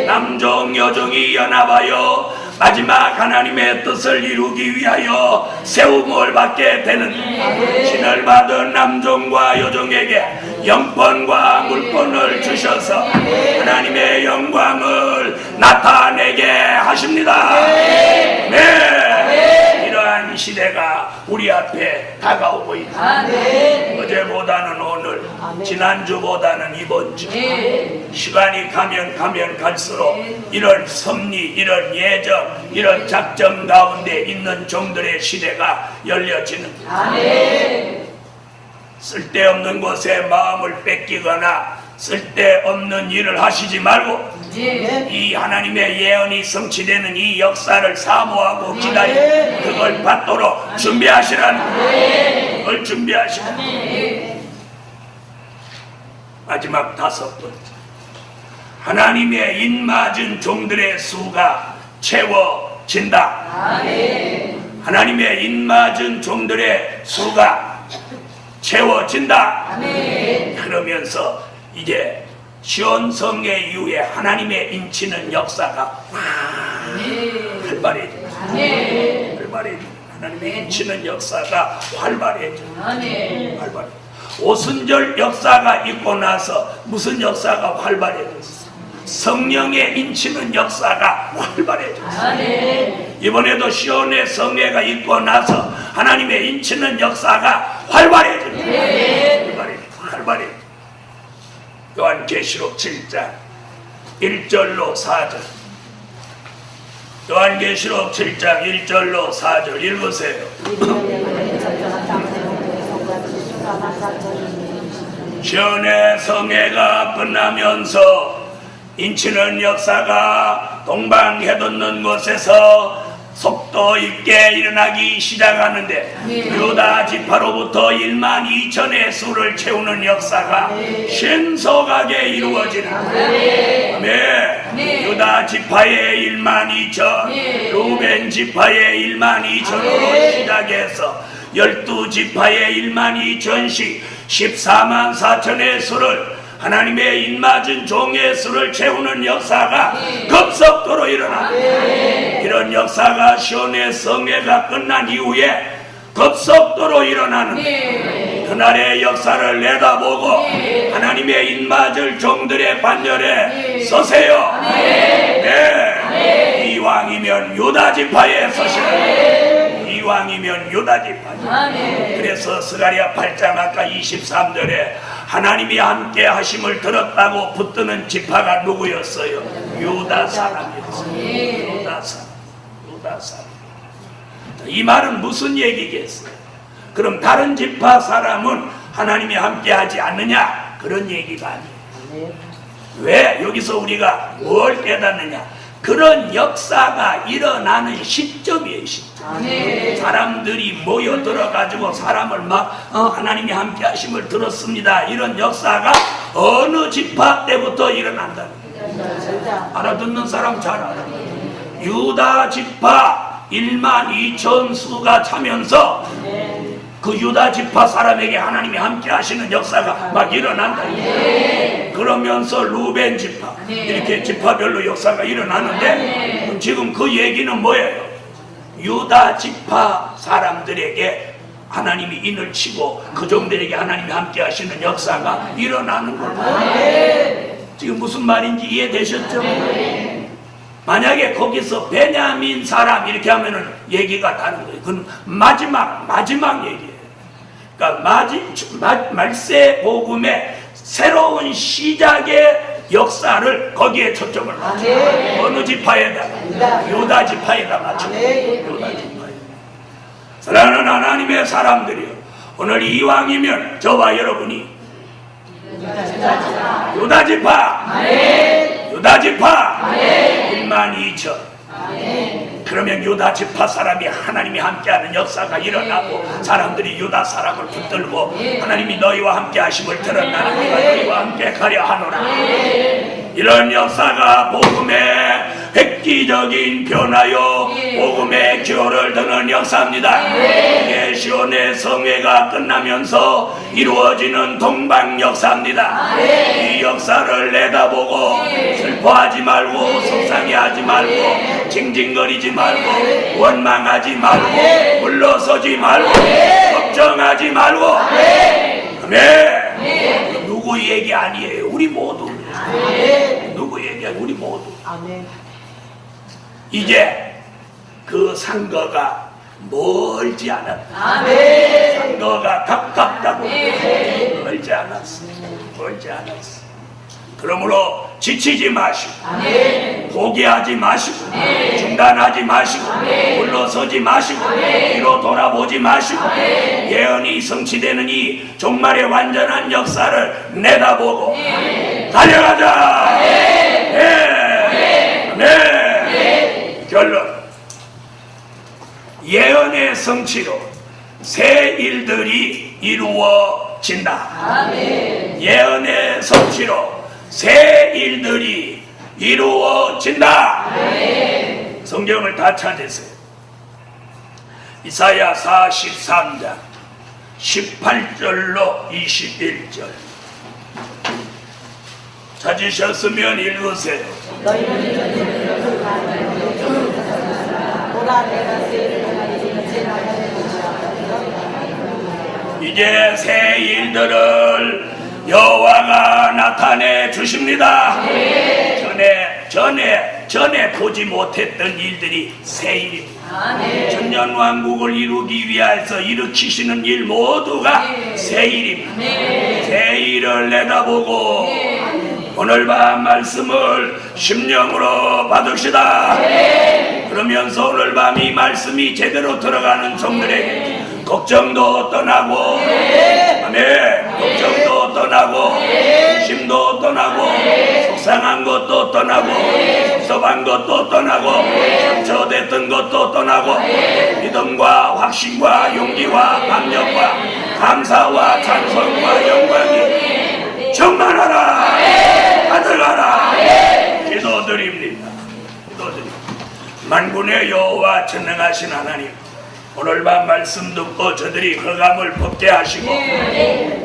S1: 남종 여종이 연합하여 마지막 하나님의 뜻을 이루기 위하여 세움을 받게 되는 신을 받은 남종과 여종에게 영권과 물권을 주셔서 하나님의 영광을 나타내게 하십니다. 네. 이러한 시대가 우리 앞에 다가오고 있다. 어제보다는 오늘, 지난주보다는 이번주. 시간이 가면 갈수록 이런 섭리, 이런 예정, 이런 작전 가운데 있는 종들의 시대가 열려지는 쓸데없는 곳에 마음을 뺏기거나 쓸데없는 일을 하시지 말고 이 하나님의 예언이 성취되는 이 역사를 사모하고 기다리고 그걸 받도록 준비하시라는 걸 준비하시라는. 마지막 5번째, 하나님의 인맞은 종들의 수가 채워진다. 하나님의 인맞은 종들의 수가 채워진다. 그러면서 이제 시온 성회 이후에 하나님의 인치는 역사가 활발해집니다. 하나님의 인치는 역사가 활발해집니다. 오순절 역사가 있고 나서 무슨 역사가 활발해졌어? 성령의 인치는 역사가 활발해졌어. 이번에도 시온의 성회가 있고 나서 하나님의 인치는 역사가 활발해집니다. 활발해집니다. 요한계시록 7장 1절로 4절. 요한계시록 7장 1절로 4절 읽으세요. 시온의 성회가 끝나면서 인치는 역사가 동방해돋는 곳에서 속도 있게 일어나기 시작하는데 유다 지파로부터 1만 2천의 수를 채우는 역사가 신속하게 이루어지는 아멘. 유다 지파의 1만 2천, 루벤 지파의 1만 2천으로 시작해서 12지파의 1만 2천씩 14만 4천의 수를 하나님의 인맞은 종의 수를 채우는 역사가 급속도로 일어납니다. 이런 역사가 시온의 성회가 끝난 이후에 급속도로 일어나는 그날의 역사를 내다보고 하나님의 인맞을 종들의 반열에 서세요. 네. 이왕이면 유다지파에 서시라. 이왕이면 유다지파에. 그래서 스가랴 8장 아까 23절에 하나님이 함께 하심을 들었다고 붙드는 지파가 누구였어요? 유다 사람이었어요. 유다 사람. 이 말은 무슨 얘기겠어요? 그럼 다른 지파 사람은 하나님이 함께 하지 않느냐? 그런 얘기가 아니에요. 왜? 여기서 우리가 뭘 깨닫느냐? 그런 역사가 일어나는 시점이에요. 시점. 사람들이 모여들어가지고 사람을 막 하나님이 함께 하심을 들었습니다. 이런 역사가 어느 지파 때부터 일어난다. 알아듣는 사람 잘 알아. 유다 지파 1만 2천 수가 차면서 그 유다 지파 사람에게 하나님이 함께 하시는 역사가 막 일어난다. 그러면서 루벤 지파 이렇게 지파별로 역사가 일어나는데 그럼 지금 그 얘기는 뭐예요? 유다 지파 사람들에게 하나님이 인을 치고 그 종들에게 하나님이 함께 하시는 역사가 일어나는 거예요. 지금 무슨 말인지 이해되셨죠? 만약에 거기서 베냐민 사람 이렇게 하면은 얘기가 다른 거예요. 그건 마지막 얘기예요. 그러니까 말세 복음의 새로운 시작의 역사를 거기에 초점을 맞춰요. 어느 지파에다가? 유다 지파에다 맞춰요. 유다 지파에. 사랑하는 하나님의 사람들이요, 오늘 이왕이면 저와 여러분이 유다 지파, 유다 지파 1만 2천. 그러면 유다 지파 사람이 하나님이 함께하는 역사가 일어나고 사람들이 유다 사람을 붙들고 하나님이 너희와 함께 하심을 들었나니 내가 너희와 함께 가려 하노라. 이런 역사가 복음의 획기적인 변화요, 복음의 기호를 드는 역사입니다. 이게 시온의 성회가 끝나면서 이루어지는 동방 역사입니다. 이 역사를 내다보고 슬퍼하지 말고 속상해하지 말고 징징거리지 말고 원망하지 말고 물러서지 말고 걱정하지 말고. 아멘. 누구 얘기 아니에요. 우리 모두. 누구 얘기 아니에요. 우리 모두. 이제 그 상거가 멀지 않았다. 상거가 가깝다고. 멀지 않았어. 멀지 않았어. 그러므로 지치지 마시고 포기하지 마시고 중단하지 마시고 물러서지 마시고 뒤로 돌아보지 마시고 예언이 성취되는 이 종말의 완전한 역사를 내다보고 달려가자. 네. 결론, 예언의 성취로 새 일들이 이루어진다. 예언의 성취로 새 일들이 이루어진다. 성경을 다 찾으세요. 이사야 43장 18절로 21절 찾으셨으면 읽으세요. 이제 새 일들을 여호와가 나타내 주십니다. 전에 보지 못했던 일들이 새 일입니다. 천년왕국을 이루기 위해서 일으키시는 일 모두가 새 일입니다. 새 일을 내다보고 오늘 밤 말씀을 심령으로 받읍시다. 그러면서 오늘 밤 이 말씀이 제대로 들어가는 종들에게 걱정도 떠나고, 아멘. 걱정도 떠나고, 심도 떠나고, 속상한 것도 떠나고, 섭섭한 것도 떠나고, 상처됐던 것도 떠나고, 믿음과 확신과 용기와 감격과 감사와 찬송과 영광이 충만하라. 받으라라. 기도드립니다. 만군의 여호와 전능하신 하나님, 오늘 밤 말씀 듣고 저들이 흑암을 벗게 하시고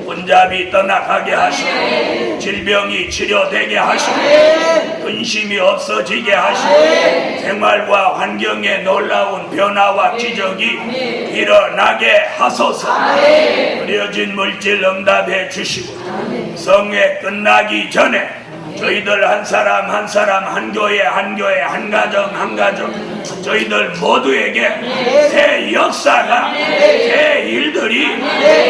S1: 혼잡이 떠나가게 하시고 질병이 치료되게 하시고 근심이 없어지게 하시고 생활과 환경에 놀라운 변화와 기적이 일어나게 하소서. 그려진 물질 응답해 주시고 성회 끝나기 전에 저희들 한 사람 한 사람, 한 교회 한 교회, 한 가정 한 가정, 저희들 모두에게 새 역사가, 새 일들이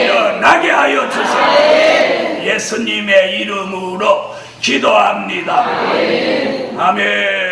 S1: 일어나게 하여 주세요. 예수님의 이름으로 기도합니다. 아멘.